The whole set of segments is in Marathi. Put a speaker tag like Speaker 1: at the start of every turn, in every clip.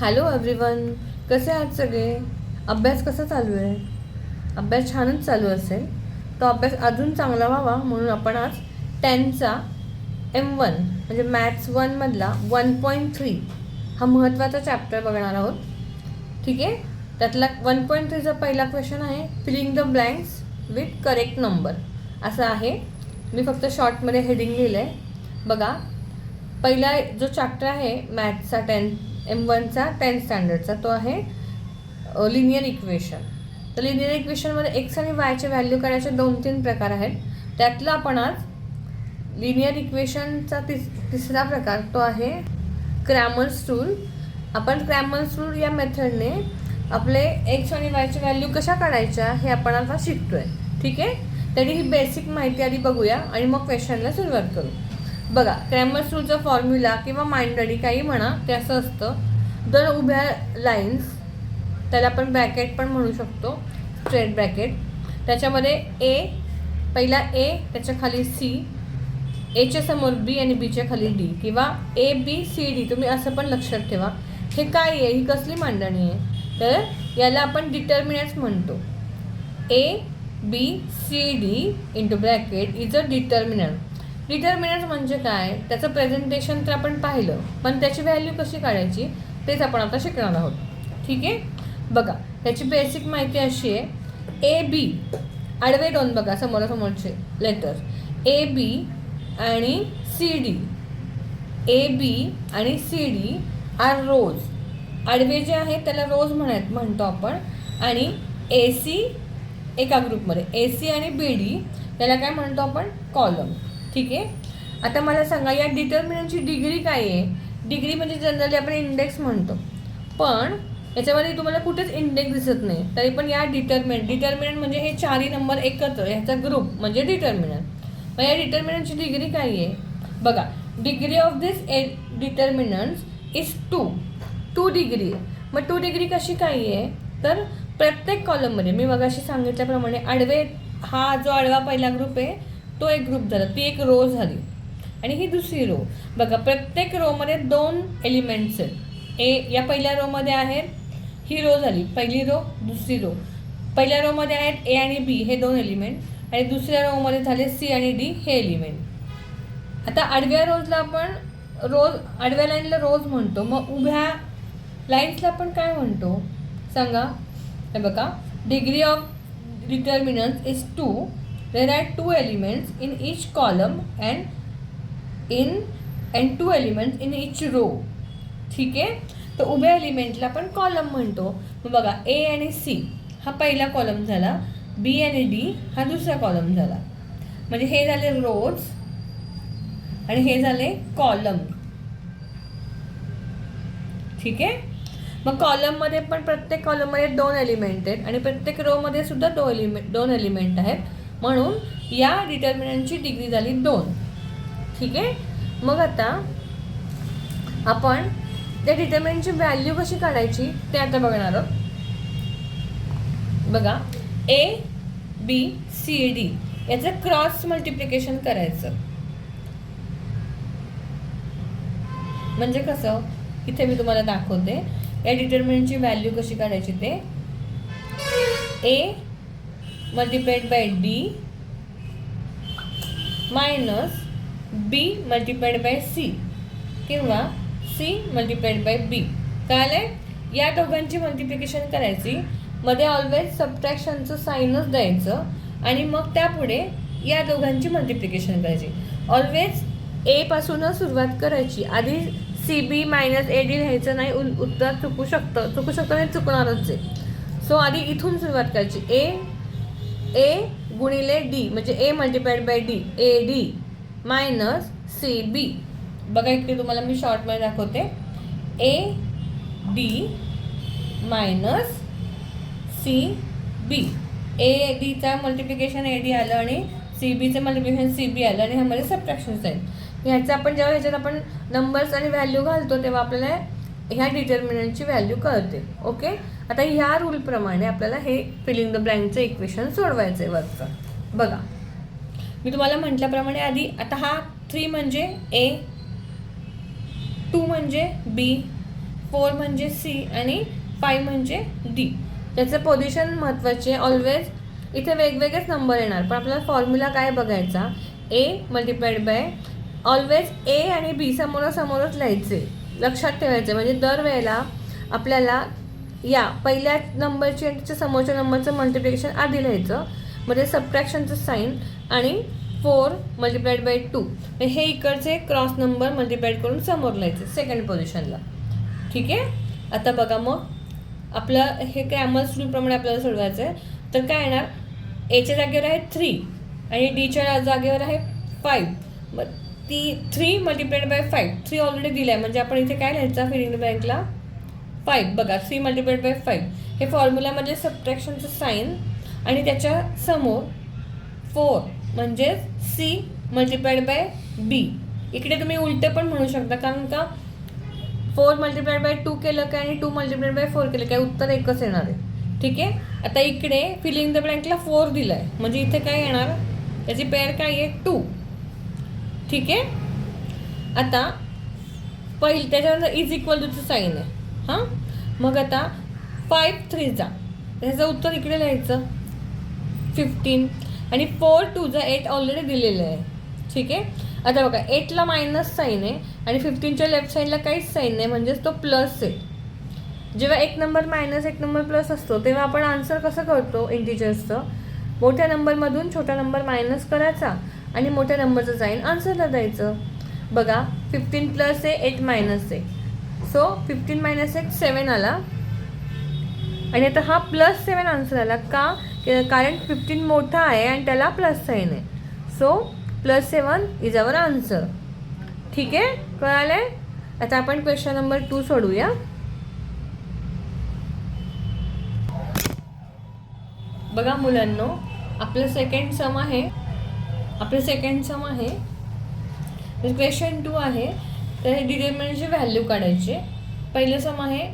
Speaker 1: हॅलो एव्हरीवन, कसे आहात सगळे? अभ्यास कसा चालू आहे? अभ्यास छानच चालू असेल. तो अभ्यास अजून चांगला व्हावा म्हणून आपण आज 10चा M1 म्हणजे मॅथ्स 1मधला 1.3 हा महत्त्वाचा चॅप्टर बघणार आहोत. ठीक आहे, त्यातला 1.3चा पहिला क्वेश्चन आहे filling the blanks with correct number असा आहे. मी फक्त शॉर्टमध्ये हेडिंग लिहिलं आहे. बघा, पहिला जो चॅप्टर आहे मॅथ्सचा M1चा 10th स्टँडर्डचा तो आहे लिनियर इक्वेशन. तर लिनियर इक्वेशनमध्ये एक्स आणि वायचे व्हॅल्यू काढायचे 2-3 प्रकार आहेत. त्यातला आपण आज लिनियर इक्वेशनचा तिसरा प्रकार तो आहे क्रॅमर्स रूल. आपण क्रॅमर्स रूल या मेथडने आपले एक्स आणि वायचे व्हॅल्यू कशा काढायच्या हे आपण आता शिकतोय. ठीक आहे, तरी ही बेसिक माहिती आधी बघूया आणि मग क्वेश्चनला सुरुवात करू. बघा, क्रॅमर्स रूलचा फॉर्म्युला किंवा माइंडडी काही म्हणा ते असं असतं. जर उभ्या लाईन्स, त्याला आपण ब्रॅकेट पण म्हणू शकतो, स्ट्रेट ब्रॅकेट, त्याच्यामध्ये पहिला ए त्याच्या खाली सी, एच्या समोर बी आणि बीच्या खाली डी किंवा ABCD तुम्ही असं पण लक्षात ठेवा. हे काय आहे, ही कसली मांडणी आहे? तर याला आपण डिटर्मिनंट्स म्हणतो. ABCD into bracket is a determinant. Determinant म्हणजे काय, त्याचं प्रेझेंटेशन तर आपण पाहिलं, पण त्याची व्हॅल्यू कशी काढायची तेच आपण आता शिकणार आहोत. ठीक आहे, बघा त्याची बेसिक माहिती अशी आहे. AB आडवे दोन बघा समोरासमोरचे लेटर AB आणि CD. AB आणि CD आर रोज. आडवे जे आहेत त्याला रोज म्हणतो आपण. आणि AC एका ग्रुपमध्ये AC आणि BD त्याला काय म्हणतो आपण, कॉलम. ठीक आहे, आता मला सांगा या डिटर्मिनंटची डिग्री काय आहे? डिग्री म्हणजे जनरली आपण इंडेक्स म्हणतो, पण याच्यामध्ये तुम्हाला कुठेच इंडेक्स दिसत नाही, तरी पण या डिटर्मिनंट म्हणजे हे चारही नंबर एकत्र ह्याचा ग्रुप म्हणजे डिटर्मिनंट. मग या डिटर्मिनंटची डिग्री काय आहे? बघा, degree of this determinants is 2 degree. मग 2 डिग्री कशी काय आहे? तर प्रत्येक कॉलममध्ये मी मगाशी सांगितल्याप्रमाणे आडवे, हा जो आडवा पहिला ग्रुप आहे तो एक ग्रुप झाला, ती एक रो झाली, आणि ही दुसरी रो. बघा, प्रत्येक रोमध्ये 2 एलिमेंट्स आहेत. या पहिल्या रोमध्ये आहेत, ही रो झाली पहिली रो, दुसरी रो. पहिल्या रोमध्ये आहेत A आणि B हे 2 एलिमेंट, आणि दुसऱ्या रोमध्ये झाले C आणि D हे एलिमेंट. आता आडव्या रोजला आपण आडव्या लाईनला रोज म्हणतो. मग उभ्या लाईन्सला आपण काय म्हणतो सांगा? हे बघा, degree of determinant is 2. There are 2 elements in each column and 2 elements in each row. ठीक आहे, तर उभ्या एलिमेंटला आपण कॉलम म्हणतो. मग बघा, A आणि C हा पहिला कॉलम झाला, B आणि D हा दुसरा कॉलम झाला. म्हणजे हे झाले रोज आणि हे झाले कॉलम. ठीक आहे, मग कॉलममध्ये पण प्रत्येक कॉलममध्ये 2 एलिमेंट आहेत आणि प्रत्येक रोमध्ये सुद्धा 2 एलिमेंट आहेत, म्हणून या डिटर्मिनंटची डिग्री झाली 2. ठीक आहे, मग आता आपण त्या डिटर्मिनंटची व्हॅल्यू कशी काढायची ते आता बघणार आहोत. बघा, ABCD याचं क्रॉस मल्टिप्लिकेशन करायचं. म्हणजे कसं, इथे मी तुम्हाला दाखवते या डिटर्मिनंटची व्हॅल्यू कशी काढायची ते. A multiplied by D minus B multiplied by C किंवा C मल्टिप्लाइड बाय B. कळालंय? या दोघांची मल्टिप्लिकेशन करायची, मध्ये ऑलवेज सबट्रॅक्शनचं साईनच द्यायचं आणि मग त्यापुढे या दोघांची मल्टिप्लिकेशन करायची. ऑलवेज A पासूनच सुरुवात करायची. आधी CB मायनस AD लिहायचं नाही, उत्तर चुकू शकतं नाही, चुकणारच आहे. सो आधी इथून सुरुवात करायची. A गुणिले D म्हणजे A multiplied by D AD minus CB. बघा, इकडे तुम्हाला मी शॉर्टमध्ये दाखवते. AD minus CB. ADचा मल्टिप्लिकेशन AD आलं आणि CBचं मल्टिप्लिकेशन CB आलं आणि ह्यामध्ये सबट्रॅक्शन्स आहेत. ह्याचं आपण जेव्हा ह्याच्यात आपण नंबर्स आणि व्हॅल्यू घालतो तेव्हा आपल्याला ह्या डिटर्मिनंटची व्हॅल्यू कळते. ओके, आता ह्या रूलप्रमाणे आपल्याला हे फिलिंग द ब्लँकचं इक्वेशन सोडवायचं आहे वरचं. बघा, मी तुम्हाला म्हटल्याप्रमाणे आधी आता हा 3 म्हणजे A, 2 म्हणजे B, 4 म्हणजे सी आणि 5 म्हणजे डी. त्याचं पोझिशन महत्त्वाचे. ऑलवेज इथे वेगवेगळेच नंबर येणार, पण आपल्याला फॉर्म्युला काय बघायचा, ए मल्टिप्लाइड बाय ऑलवेज ए आणि बी समोरासमोरच लिहायचे, लक्षात ठेवायचे. म्हणजे दरवेळेला आपल्याला या पहिल्या नंबरची आणि त्याच्या समोरच्या नंबरचं मल्टिप्लिकेशन आधी लिहायचं, म्हणजे सबट्रॅक्शनचं साईन आणि 4 मल्टिप्लाइड बाय 2 हे इकडचे क्रॉस नंबर मल्टिप्लाइड करून समोर लिहायचे सेकंड पोझिशनला. ठीक आहे. आता बघा मग आपलं हे क्रॅमर्स रूलप्रमाणे आपल्याला सोडवायचं आहे. तर काय येणार, एच्या जागेवर आहे 3 आणि डीच्या जागेवर आहे 5. मग ती 3 मल्टिप्लाइड बाय 5, 3 ऑलरेडी दिलं आहे म्हणजे आपण इथे काय लिहायचं फिलिंग द ब्लँकला 5. बघा 3 मल्टिप्लाइड बाय 5 हे फॉर्म्युलामध्ये सबट्रॅक्शनचं साईन आणि त्याच्या समोर 4 म्हणजे सी मल्टिप्लाइड बाय बी. इकडे तुम्ही उलटं पण म्हणू शकता, कारण का 4 मल्टिप्लाइड बाय 2 केलं काय आणि 2 मल्टिप्लाइड बाय 4 केलं काय, उत्तर एकच येणार आहे. ठीक आहे. आता इकडे फिलिंग द ब्लँकला 4 दिलं आहे म्हणजे इथे काय येणार, त्याची पेअर काय आहे 2. ठीक आहे. आता त्याच्यानंतर इज इक्वल टूचं साईन आहे. हां, मग आता 5 3 त्याचं उत्तर इकडे लिहायचं 15 आणि 4 2 8 ऑलरेडी दिलेलं आहे. ठीक आहे. आता बघा 8ला मायनस साईन आहे आणि 15च्या लेफ्ट साईडला काहीच साईन नाही, म्हणजेच तो प्लस आहे. जेव्हा एक नंबर मायनस एक नंबर प्लस असतो तेव्हा आपण आन्सर कसं करतो इंटिजर्सचं, मोठ्या नंबरमधून छोटा नंबर मायनस करायचा आणि मोठ्या नंबरचं साईन आन्सरला द्यायचं. बघा 15 प्लस आहे 8 मायनस आहे, सो 15 मायनस 8 7 आला आणि आता हा प्लस 7 आन्सर आला का, कारण 15 मोठा आहे आणि त्याला प्लस साईन आहे, सो +7 इज अवर आन्सर. ठीक आहे, कळालं आहे. आता आपण क्वेश्चन नंबर 2 सोडूया. बघा मुलांनो, आपलं सेकंड सम आहे क्वेश्चन 2 आहे. तर हे डिटर्मिनंटची व्हॅल्यू काढायची. पहिलं सम आहे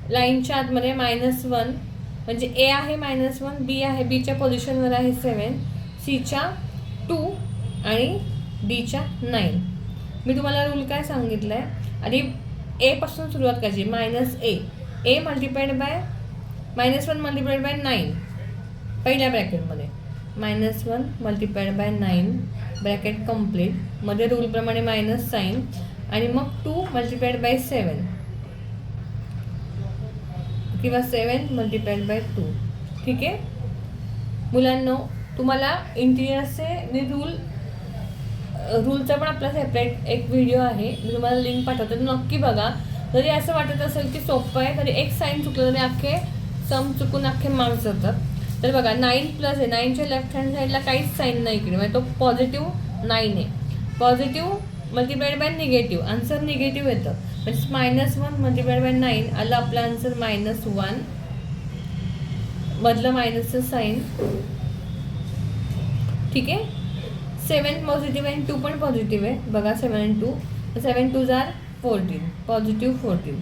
Speaker 1: लाईनच्या आतमध्ये -1 म्हणजे ए आहे -1, बी आहे, बीच्या पोझिशनवर आहे 7, सीच्या 2 आणि डीच्या 9. मी तुम्हाला रूल काय सांगितलं आहे, आधी ए पासून सुरुवात करायची. -a multiplied bye -1 multiplied by 9 पहिल्या ब्रॅकेटमध्ये, -1 मल्टिप्लाइड बाय 9 ब्रॅकेट कम्प्लीट, मध्ये रूलप्रमाणे मायनस साईन आणि मग 2 मल्टिप्लाइड बाय 7 किंवा 7 मल्टिप्लाइड बाय 2. ठीक आहे मुलांनो, तुम्हाला इंटिजर्सचे रूलचा पण आपला सेपरेट एक व्हिडिओ आहे, मी तुम्हाला लिंक पाठवते, नक्की बघा. जरी असं वाटत असेल की सोपं आहे, तरी एक साईन चुकलं तरी अख्खे सम चुकून अख्खे मार्क्स जातात. तर बघा 9 प्लस आहे, 9च्या लेफ्ट हँड साईडला काहीच साईन नाही इकडे, म्हणजे तो पॉझिटिव्ह 9 आहे. Positive multiplied by negative, answer negative येतं, म्हणजे -1 मल्टिप्लाइड बाय 9 आलं आपला आन्सर -1, मधलं मायनसचं साईन. ठीक आहे. 7 पॉझिटिव्ह आणि 2 पण पॉझिटिव्ह आहे. बघा 7 आणि 2, 7 2 14, पॉझिटिव्ह 14.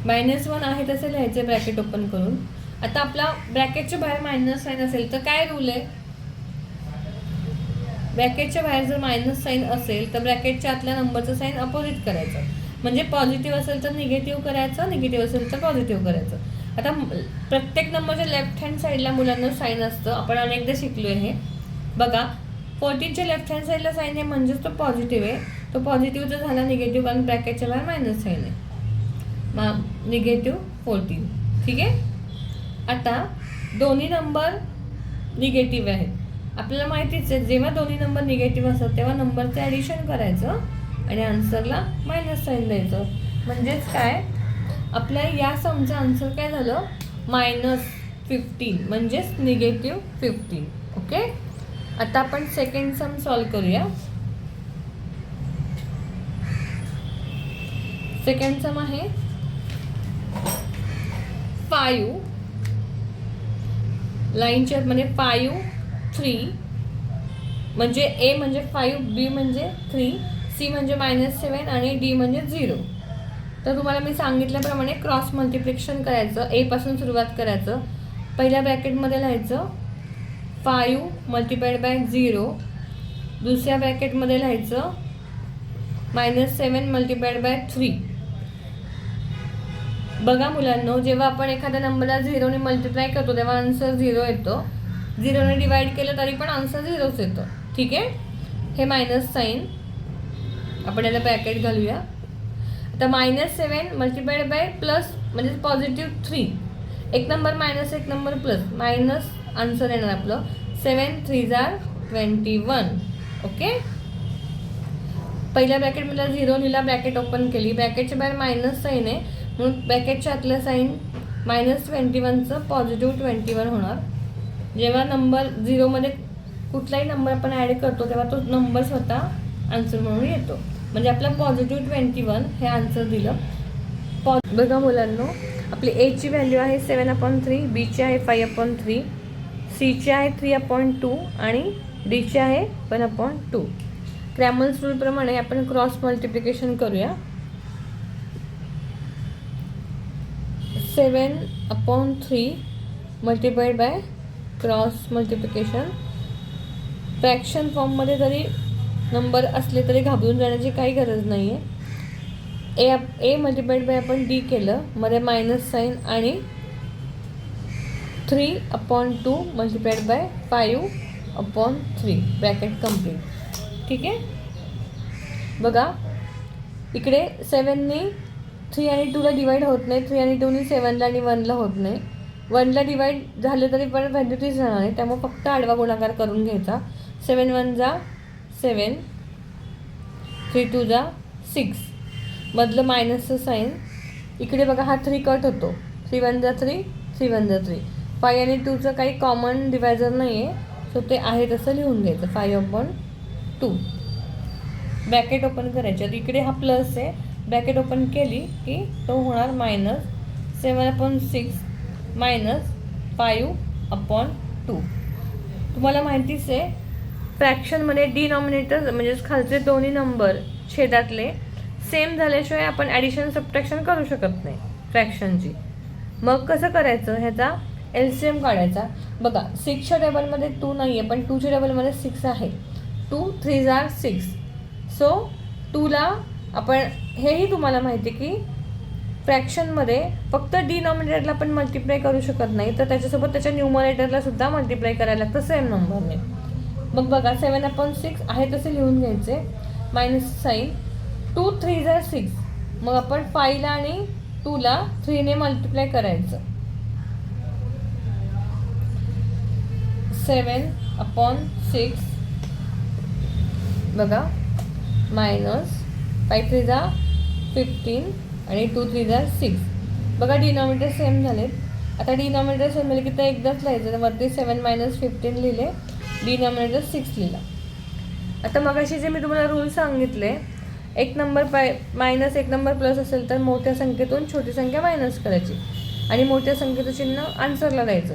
Speaker 1: -1 आहे तसं लिहायचं ब्रॅकेट ओपन करून. आता आपला ब्रॅकेटच्या बाहेर मायनस साईन असेल तर काय रूल आहे, ब्रॅकेटच्या बाहेर जर मायनस साईन असेल तर ब्रॅकेटच्या आतल्या नंबरचं साईन अपोजिट करायचं, म्हणजे पॉझिटिव्ह असेल तर निगेटिव्ह करायचं, निगेटिव्ह असेल तर पॉझिटिव्ह करायचं. आता प्रत्येक नंबरच्या लेफ्ट हँड साईडला मुलांना साईन असतं, आपण अनेकदा शिकलो आहे. बघा 14च्या लेफ्ट हँड साईडला साईन आहे म्हणजेच तो पॉझिटिव्ह आहे, तो पॉझिटिव्ह जर झाला निगेटिव्ह, कारण ब्रॅकेटच्या बाहेर मायनस साईन आहे, -14. ठीक आहे. आता दोन्ही नंबर निगेटिव्ह आहेत, आपल्याला माहितीच आहे, जेव्हा दोन्ही नंबर निगेटिव्ह असतात तेव्हा नंबरचं ॲडिशन करायचं आणि आन्सरला मायनस साईन द्यायचं. म्हणजेच काय, आपल्या या समचं आन्सर काय झालं -15, म्हणजेच -15. ओके. आता आपण सेकंड सम सॉल्व करूया. सेकंड सम आहे 5 लाईनच्या मध्ये 5 3 म्हणजे ए म्हणजे 5, बी म्हणजे 3, सी म्हणजे -7 आणि डी म्हणजे 0. तर तुम्हाला मी सांगितल्याप्रमाणे क्रॉस मल्टिप्लिकेशन करायचं, ए पासून सुरुवात करायचं. पहिल्या ब्रॅकेटमध्ये लिहायचं 5 मल्टिप्लाइड बाय 0, दुसऱ्या ब्रॅकेटमध्ये लिहायचं -7 मल्टिप्लाइड बाय 3 बघा मुलांनो, जेव्हा आपण एखाद्या नंबरला 0ने मल्टिप्लाय करतो तेव्हा आन्सर 0 येतो. 0ने डिवाइड केलं तरी पण आन्सर 0च येतो. ठीक आहे. हे मायनस साईन आपण याला ब्रॅकेट घालूया. आता -7 मल्टिप्लाइड बाय प्लस म्हणजे +3. एक नंबर मायनस एक नंबर प्लस, मायनस आन्सर येणार आपलं 7 3 21. ओके. पहिल्या ब्रॅकेटमधला 0 लिहिला, ब्रॅकेट ओपन केली, ब्रॅकेटच्या बाहेर मायनस साईन आहे म्हणून ब्रॅकेटच्या आतलं साईन -21चं +21 होणार. जेव्हा नंबर 0मध्ये कुठलाही नंबर आपण ॲड करतो तेव्हा तो नंबर स्वतः आन्सर म्हणून येतो. म्हणजे आपला +21 हे आन्सर दिलं. बघा मुलांनो, आपली एची व्हॅल्यू आहे 7/3, बीची आहे 5/3, सीची आहे 3/2 आणि डीची आहे 1/2. क्रॅमर्स रूलप्रमाणे आपण क्रॉस मल्टिप्लिकेशन करूया. 7/3 multiplied by cross multiplication. Fraction फॉर्ममध्ये जरी नंबर असले तरी घाबरून जाण्याची काही गरज नाही आहे. ए मल्टिप्लाइड बाय आपण डी केलं, मध्ये मायनस साईन आणि 3/2 मल्टिप्लाइड बाय 5/3 ब्रॅकेट कम्प्लीट. ठीक आहे. बघा इकडे 7ने 3 आणि 2ला डिवाइड होत नाही, 3 आणि 2ने 7ला आणि 1ला होत नाही. 1ला डिवाइड झालं तरी पण व्हॅल्यू तीच राहणार आहे, त्यामुळे फक्त आडवा गुणाकार करून घ्यायचा. 7 1 7, 3 2 6, मधलं मायनसचं साईन. इकडे बघा हा 3 कट होतो, 3 1 3, 3 1 3. 5 आणि 2चं काही कॉमन डिवायझर नाही आहे, सो ते आहे तसं लिहून घ्यायचं 5/2. ब्रॅकेट ओपन करायचे. आता इकडे हा प्लस आहे, ब्रॅकेट ओपन केली की तो होणार -7/6 -5/2. तुम्हाला माहितीच आहे फ्रॅक्शनमध्ये डिनॉमिनेटर म्हणजेच खालचे दोन्ही नंबर छेदातले सेम झाल्याशिवाय आपण ॲडिशन सबट्रॅक्शन करू शकत नाही फ्रॅक्शनची. मग कसं करायचं, ह्याचा LCM काढायचा. बघा 6च्या टेबलमध्ये 2 नाही आहे पण 2च्या टेबलमध्ये 6 आहे. 2 3 6. सो 2ला आपण हेही तुम्हाला माहिती आहे की फ्रॅक्शनमध्ये फक्त डिनॉमिनेटरला पण मल्टिप्लाय करू शकत नाही, तर त्याच्यासोबत त्याच्या न्यूमरेटरला सुद्धा मल्टिप्लाय करायला लागतं सेम नंबरने. मग बघा 7/6 आहे तसे लिहून घ्यायचे, मायनस साईन. 2 3 6. मग आपण 5ला आणि 2ला 3ने मल्टिप्लाय करायचं. 7/6 बघा मायनस 5 3 15 आणि 2 3 6. बघा डिनॉमिनेटर सेम झालेत. आता डिनॉमिनेटर सेम झाले की तर एकदाच लिहायचं, तर वरती 7 - 15 लिहिले, डिनॉमिनेटर 6 लिहिला. आता मगाशी जे मी तुम्हाला रूल सांगितले, एक नंबर मायनस एक नंबर प्लस असेल तर मोठ्या संख्येतून छोटी संख्या मायनस करायची आणि मोठ्या संख्येचं चिन्ह आन्सरला द्यायचं.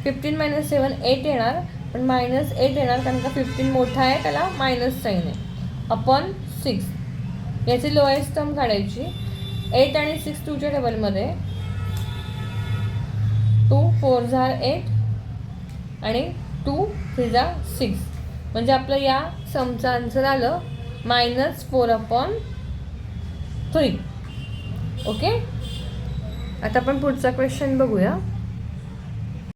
Speaker 1: 15 - 7 8 येणार, पण -8 येणार कारण का 15 मोठा आहे, त्याला मायनस साईन आहे. /6 याची लोएस्ट टर्म काढायची. 8 आणि 6 2च्या टेबलमध्ये, 2 4 8 आणि 2 3 6. म्हणजे आपलं या समचं आन्सर आलं -4/3. ओके. आता आपण पुढचा क्वेश्चन बघूया.